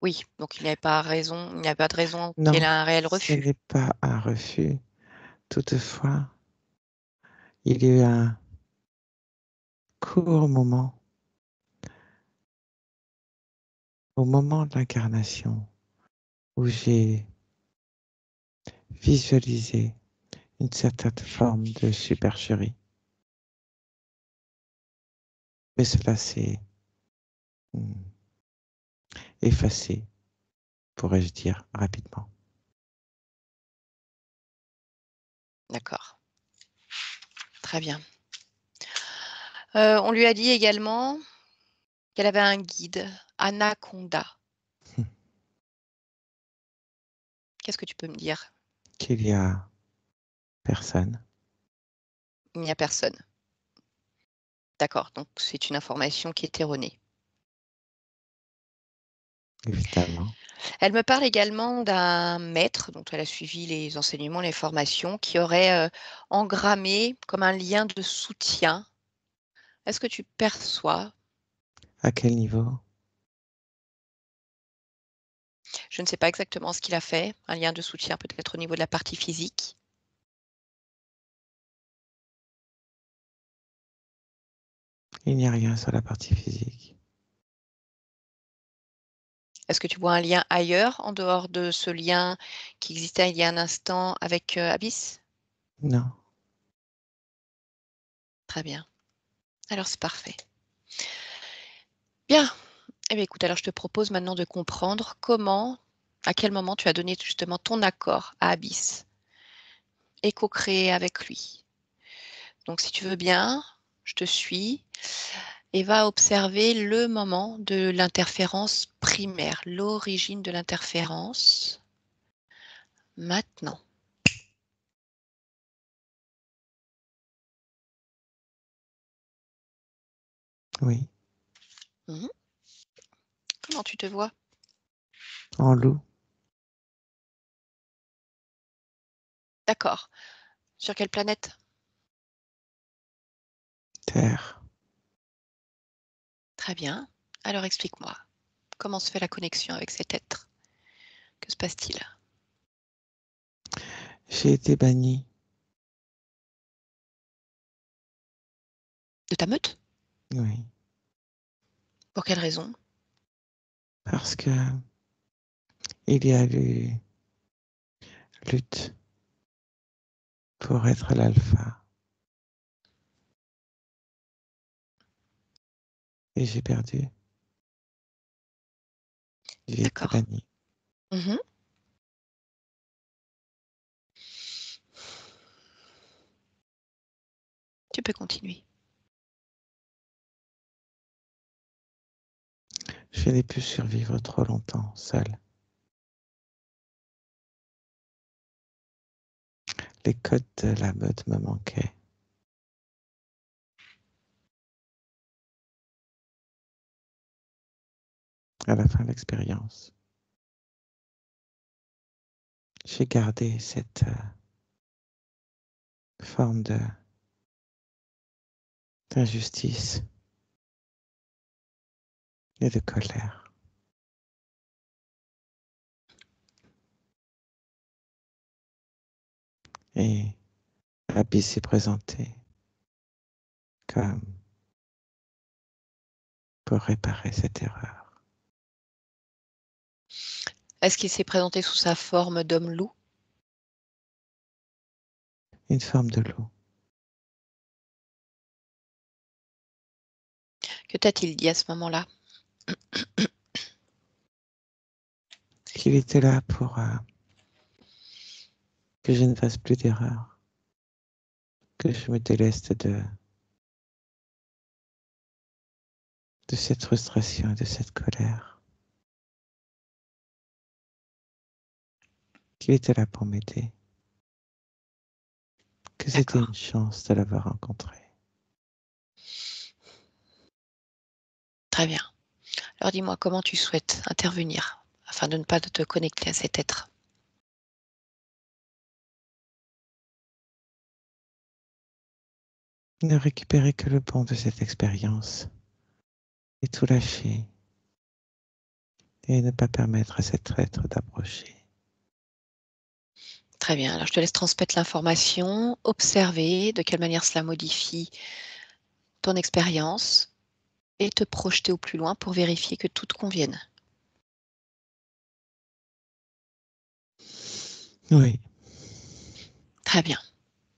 Oui, donc il n'y a pas de raison qu'il y ait Non, un réel ce refus. n'est pas un refus. Toutefois, il y a eu un court moment, au moment de l'incarnation, où j'ai visualisé une certaine forme de supercherie. Mais cela s'est effacé, pourrais-je dire, rapidement. D'accord. Très bien. On lui a dit également qu'elle avait un guide, Anaconda. Qu'est-ce que tu peux me dire? Qu'il y a personne, Il n'y a personne. D'accord, donc c'est une information qui est erronée. évidemment. Elle me parle également d'un maître dont elle a suivi les enseignements, les formations, qui aurait engrammé comme un lien de soutien. Est-ce que tu perçois? À quel niveau? Je ne sais pas exactement ce qu'il a fait, un lien de soutien peut-être au niveau de la partie physique. Il n'y a rien sur la partie physique. Est-ce que tu vois un lien ailleurs, en dehors de ce lien qui existait il y a un instant avec Abyss? Non. Très bien. Alors c'est parfait. Bien. Eh bien, écoute, alors je te propose maintenant de comprendre à quel moment tu as donné justement ton accord à Abyss et co-créé avec lui. Donc si tu veux bien, je te suis et va observer le moment de l'interférence primaire, l'origine de l'interférence. Maintenant. Oui. Mhm. Comment tu te vois? En loup. D'accord. Sur quelle planète? Terre. Très bien. Alors explique-moi, comment se fait la connexion avec cet être? Que se passe-t-il? J'ai été banni. De ta meute? Oui. Pour quelle raison? Parce que il y a eu lutte pour être l'alpha. Et j'ai perdu. J'ai été D'accord. banni. Mhm. Tu peux continuer. Je n'ai pu survivre trop longtemps seul. Les codes de la meute me manquaient. À la fin de l'expérience, j'ai gardé cette forme d'injustice et de colère. Et Abby s'est présenté comme pour réparer cette erreur. Est-ce qu'il s'est présenté sous sa forme d'homme-loup? Une forme de loup. Que t'a-t-il dit à ce moment-là? Qu'il était là pour que je ne fasse plus d'erreurs, que je me déleste de cette frustration et de cette colère. Qu'il était là pour m'aider. Que c'était D'accord. une chance de l'avoir rencontré. Très bien. Alors dis-moi comment tu souhaites intervenir afin de ne pas te connecter à cet être. Ne récupérer que le bon de cette expérience et tout lâcher et ne pas permettre à cet être d'approcher. Très bien. Alors je te laisse transmettre l'information, observer de quelle manière cela modifie ton expérience et te projeter au plus loin pour vérifier que tout te convienne. Oui, Très bien.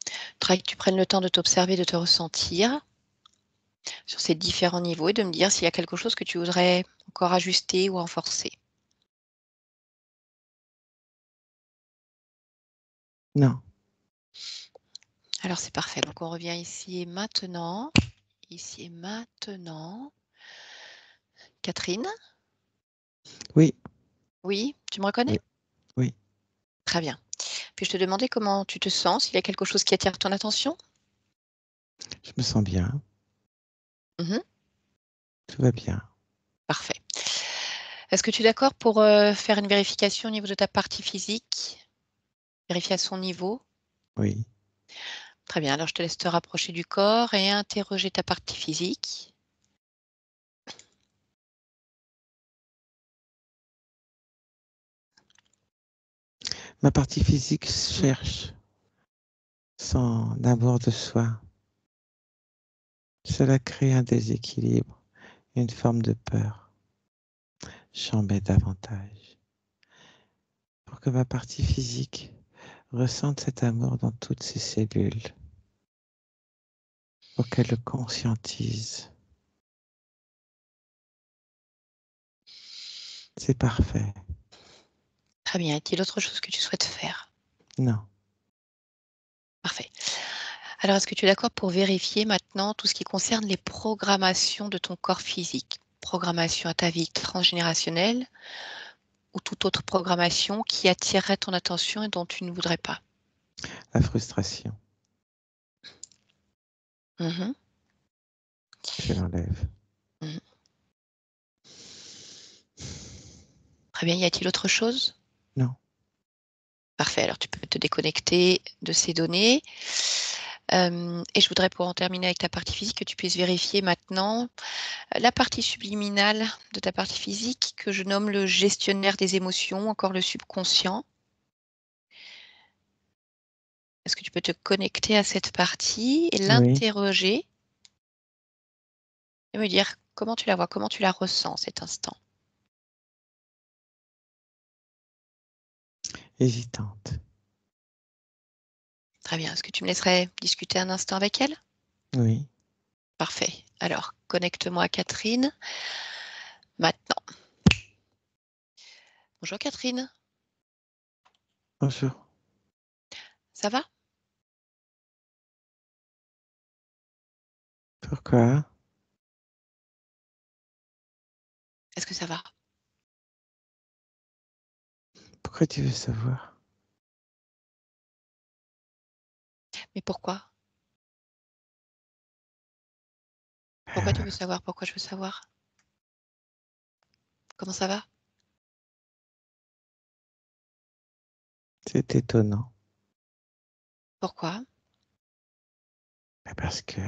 Il faudrait que tu prennes le temps de t'observer, de te ressentir sur ces différents niveaux et de me dire s'il y a quelque chose que tu voudrais encore ajuster ou renforcer. non, Alors c'est parfait. Donc on revient ici et maintenant. Ici et maintenant. Catherine? oui, Oui, tu me reconnais? oui, oui, Très bien. Puis je te demandais comment tu te sens, s'il y a quelque chose qui attire ton attention? je me sens bien, Mmh. tout va bien. Parfait. Est-ce que tu es d'accord pour, faire une vérification au niveau de ta partie physique? Vérifier à son niveau? Oui, Très bien, alors je te laisse te rapprocher du corps et interroger ta partie physique. ma partie physique Mmh. cherche son amour de soi. Cela crée un déséquilibre, une forme de peur. J'en mets davantage pour que ma partie physique ressente cet amour dans toutes ses cellules, pour qu'elle le conscientise. C'est parfait. Très bien. Est-il autre chose que tu souhaites faire? Non, Parfait. Alors est-ce que tu es d'accord pour vérifier maintenant tout ce qui concerne les programmations de ton corps physique? Programmation atavique transgénérationnelle ou toute autre programmation qui attirerait ton attention et dont tu ne voudrais pas? la frustration, Mmh. je l'enlève. Mmh. Très bien. Y a-t-il autre chose? Non, Parfait, alors tu peux te déconnecter de ces données. Et je voudrais pour en terminer avec ta partie physique que tu puisses vérifier maintenant, la partie subliminale de ta partie physique que je nomme le gestionnaire des émotions, encore le subconscient. Est-ce que tu peux te connecter à cette partie et oui, l'interroger et me dire comment tu la vois, comment tu la ressens cet instant? hésitante, Très bien, est-ce que tu me laisserais discuter un instant avec elle? oui, Parfait. Alors connecte-moi à Catherine, maintenant. Bonjour Catherine, bonjour. ça va? Pourquoi? Est-ce que ça va? Pourquoi tu veux savoir? Mais pourquoi? Pourquoi tu veux savoir? Pourquoi je veux savoir? Comment ça va? C'est étonnant, Pourquoi? parce que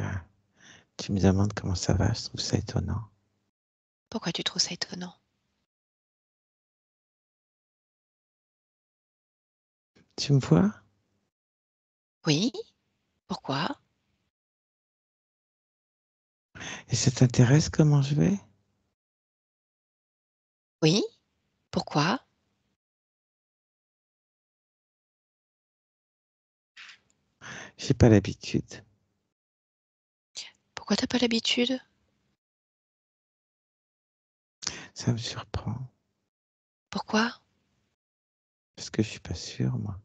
tu me demandes comment ça va, je trouve ça étonnant. Pourquoi tu trouves ça étonnant? Tu me vois? Oui, pourquoi? Et ça t'intéresse comment je vais? Oui, pourquoi? J'ai pas l'habitude. Pourquoi t'as pas l'habitude? Ça me surprend, Pourquoi? parce que je suis pas sûre, moi.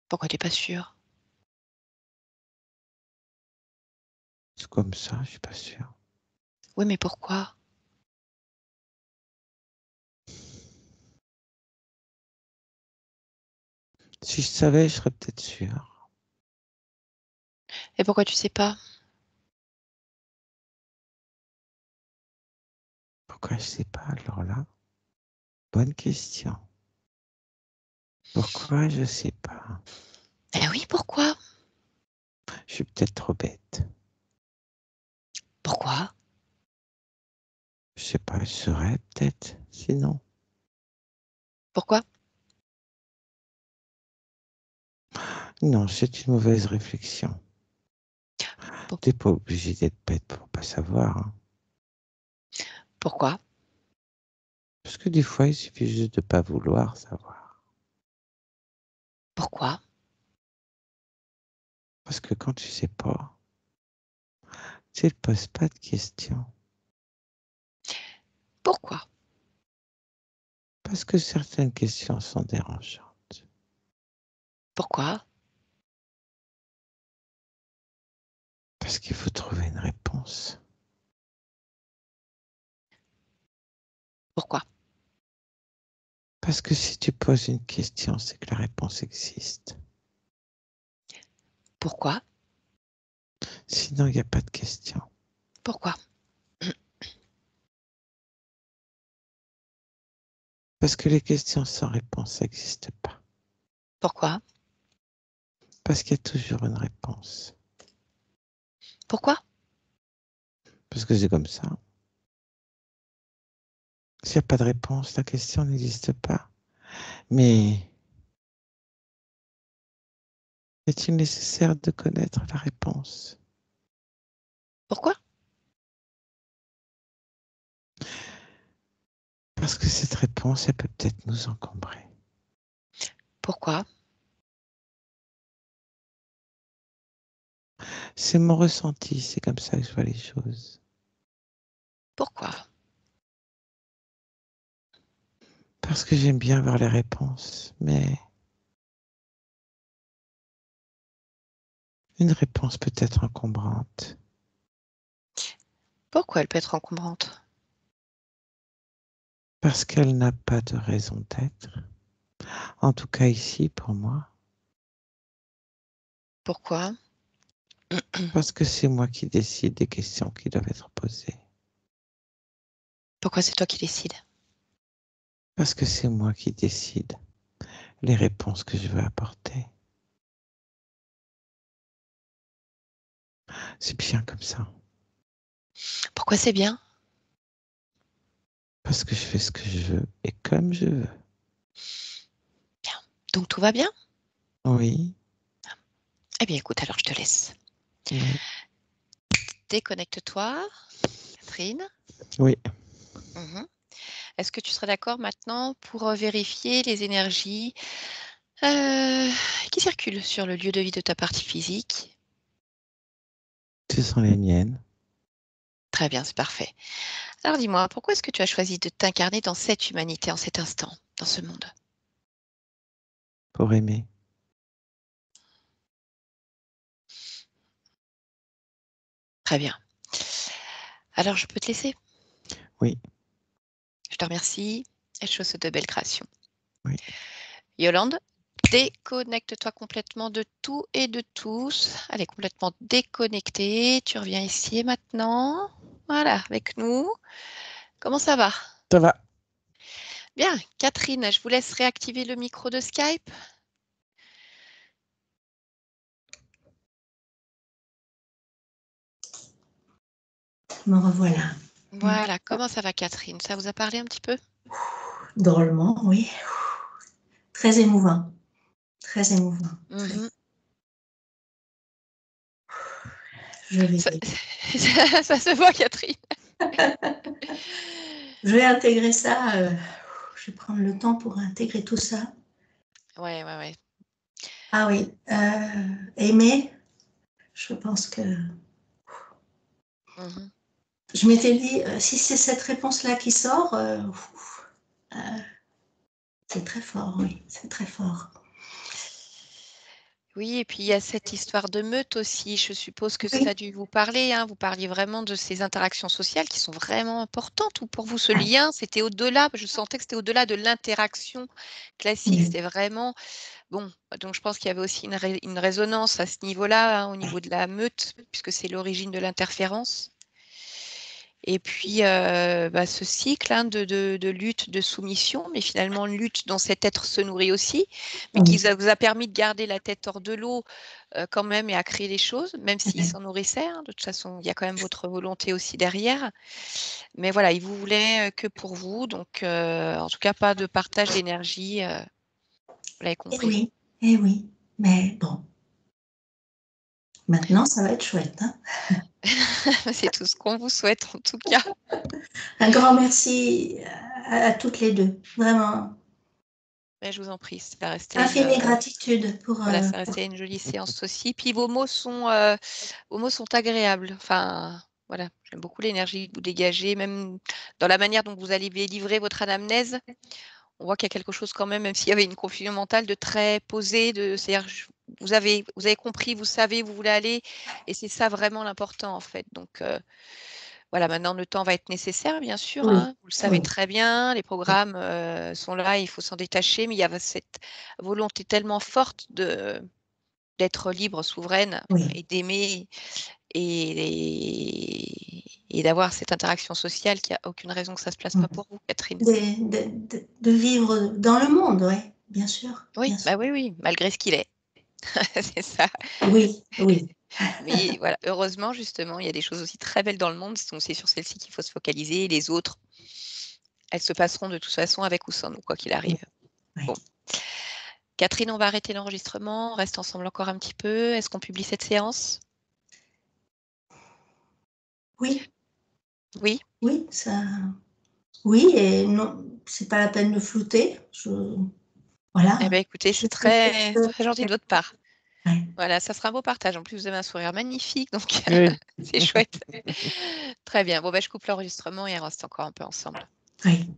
Pourquoi tu es pas sûr? C'est comme ça, je suis pas sûre. Oui, mais pourquoi? Si je savais, je serais peut-être sûr. Et pourquoi tu sais pas? Pourquoi je sais pas alors là? Bonne question. Pourquoi je sais pas? Eh oui, pourquoi? Je suis peut-être trop bête. Pourquoi? Je sais pas, je saurais peut-être, sinon. Pourquoi? Non, c'est une mauvaise réflexion. Pour- T'es pas obligé d'être bête pour pas savoir, hein. Pourquoi? Parce que des fois, il suffit juste de pas vouloir savoir. Pourquoi? Parce que quand tu sais pas, tu ne poses pas de questions. Pourquoi? Parce que certaines questions sont dérangeantes. Pourquoi? Parce qu'il faut trouver une réponse. Pourquoi? Parce que si tu poses une question, c'est que la réponse existe. Pourquoi? Sinon, il n'y a pas de question. Pourquoi? Parce que les questions sans réponse n'existent pas. Pourquoi? Parce qu'il y a toujours une réponse. Pourquoi? Parce que c'est comme ça. S'il n'y a pas de réponse, la question n'existe pas. Mais est-il nécessaire de connaître la réponse? Pourquoi? Parce que cette réponse, elle peut peut-être nous encombrer. Pourquoi? C'est mon ressenti, c'est comme ça que je vois les choses. Pourquoi? Parce que j'aime bien avoir les réponses, mais une réponse peut être encombrante. Pourquoi elle peut être encombrante? Parce qu'elle n'a pas de raison d'être. En tout cas ici, pour moi. Pourquoi? Parce que c'est moi qui décide des questions qui doivent être posées. Pourquoi c'est toi qui décides? Parce que c'est moi qui décide les réponses que je veux apporter. C'est bien comme ça. Pourquoi c'est bien? Parce que je fais ce que je veux et comme je veux. Bien. Donc tout va bien? Oui, Eh bien écoute, alors je te laisse. oui, Déconnecte-toi, Catherine. oui. Mhm. Est-ce que tu serais d'accord maintenant pour vérifier les énergies qui circulent sur le lieu de vie de ta partie physique? Ce sont les miennes. Très bien, c'est parfait. Alors dis-moi, pourquoi est-ce que tu as choisi de t'incarner dans cette humanité en cet instant, dans ce monde? Pour aimer. Très bien. Alors je peux te laisser? Oui, Je te remercie et je te souhaite de belles créations. oui. Yolande, déconnecte-toi complètement de tout et de tous. Elle est complètement déconnectée. Tu reviens ici et maintenant. Voilà, avec nous. Comment ça va? Ça va. Bien. Catherine, je vous laisse réactiver le micro de Skype. Me revoilà. Voilà. Comment ça va, Catherine? Ça vous a parlé un petit peu? Drôlement, oui. Très émouvant. Très émouvant. Mhm. Je vais, Ça, ça se voit, Catherine. je vais intégrer ça. Je vais prendre le temps pour intégrer tout ça. Ouais, ouais, ouais. Ah oui, aimer, je pense que Mhm. je m'étais dit, si c'est cette réponse-là qui sort, euh, c'est très fort, oui, c'est très fort. Oui, et puis il y a cette histoire de meute aussi. Je suppose que ça Oui, a dû vous parler, hein. Vous parliez vraiment de ces interactions sociales qui sont vraiment importantes. Ou pour vous, ce lien, c'était au-delà. Je sentais que c'était au-delà de l'interaction classique. oui, C'était vraiment Bon, donc je pense qu'il y avait aussi une résonance à ce niveau-là, hein, au niveau de la meute, puisque c'est l'origine de l'interférence. Et puis, ce cycle, hein, de lutte, de soumission, mais finalement lutte dont cet être se nourrit aussi, mais qui vous a permis de garder la tête hors de l'eau quand même et à créer les choses, même s'il s'en nourrissait. Hein. De toute façon, il y a quand même votre volonté aussi derrière. Mais voilà, il vous voulait que pour vous, donc en tout cas pas de partage d'énergie, vous l'avez compris. Eh oui, mais bon. Maintenant, ça va être chouette. Hein. C'est tout ce qu'on vous souhaite en tout cas. Un grand merci à toutes les deux, vraiment. Mais je vous en prie, ça restait Infinie gratitude pour. Voilà, ça restait une jolie séance aussi. Puis vos mots sont agréables. Enfin, voilà, j'aime beaucoup l'énergie que vous dégagez, même dans la manière dont vous allez livrer votre anamnèse. On voit qu'il y a quelque chose quand même s'il y avait une confusion mentale, de très posé, c'est-à-dire vous avez compris, vous savez où vous voulez aller, et c'est ça vraiment l'important en fait. Donc voilà, maintenant le temps va être nécessaire, bien sûr. Oui, Hein, vous le savez très bien, les programmes sont là, il faut s'en détacher, mais il y a cette volonté tellement forte d'être libre, souveraine et d'aimer et d'avoir cette interaction sociale qu'il n'y a aucune raison que ça ne se place pas pour vous, Catherine. De vivre dans le monde, oui, bien sûr. Oui, bien sûr. oui, malgré ce qu'il est. C'est ça. Oui. Mais voilà, heureusement, justement, il y a des choses aussi très belles dans le monde. Donc c'est sur celles-ci qu'il faut se focaliser. Les autres, elles se passeront de toute façon avec ou sans nous, quoi qu'il arrive. Oui. Bon. Catherine, on va arrêter l'enregistrement. On reste ensemble encore un petit peu. Est-ce qu'on publie cette séance? Oui. Oui. Oui, ça. Oui, et non, c'est pas la peine de flouter. Voilà. Eh bien, écoutez, c'est très, très gentil de votre part. Voilà, ça sera un beau partage. En plus, vous avez un sourire magnifique, donc c'est chouette. Très bien. Bon, je coupe l'enregistrement et on reste encore un peu ensemble. Oui.